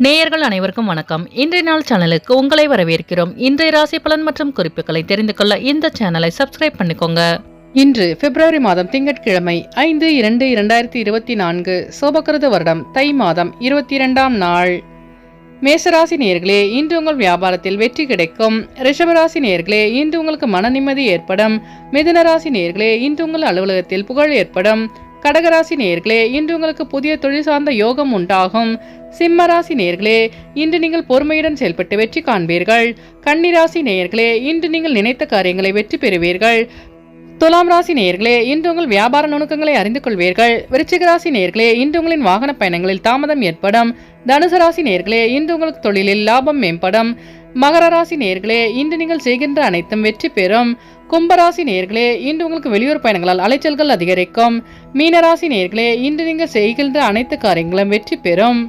நேயர்கள் அனைவருக்கும் வணக்கம். இன்றைய நாள் சேனலுக்கு உங்களை வரவேற்கிறோம். இன்றைய ராசி பலன் மற்றும் குறிப்புகளை தெரிந்து கொள்ள இந்த சேனலை சப்ஸ்கிரைப் பண்ணிக்கோங்க. இன்று பிப்ரவரி மாதம் திங்கட்கிழமை 5/2/2024 சோபகிருத வருடம் தை மாதம் 22ஆம் நாள். மேசராசி நேயர்களே, இன்று உங்கள் வியாபாரத்தில் வெற்றி கிடைக்கும். ரிஷபராசி நேயர்களே, இன்று உங்களுக்கு மன நிம்மதி ஏற்படும். மிதுனராசி நேயர்களே, இன்று உங்கள் அலுவலகத்தில் புகழ் ஏற்படும். கடகராசி நேயர்களே, இன்று உங்களுக்கு புதிய தொழில் சார்ந்த யோகம் உண்டாகும். சிம்மராசி நேயர்களே, இன்று நீங்கள் பொறுமையுடன் செயல்பட்டு வெற்றி காண்பீர்கள். கன்னிராசி நேயர்களே, இன்று நீங்கள் நினைத்த காரியங்களை வெற்றி பெறுவீர்கள். துலாம் ராசி நேயர்களே, இன்று உங்கள் வியாபார நுணுக்கங்களை அறிந்து கொள்வீர்கள். விருச்சிக ராசி நேயர்களே, இன்று உங்களின் வாகன பயணங்களில் தாமதம் ஏற்படும். தனுசு ராசி நேயர்களே, இன்று உங்களுக்கு தொழிலில் லாபம் மேம்படும். மகர ராசி நேயர்களே, இன்று நீங்கள் செய்கின்ற அனைத்தும் வெற்றி பெறும். கும்பராசி நேயர்களே, இன்று உங்களுக்கு வெளியூர் பயணங்களால் அலைச்சல்கள் அதிகரிக்கும். மீனராசி நேயர்களே, இன்று நீங்கள் செய்கின்ற அனைத்து காரியங்களும் வெற்றி பெறும்.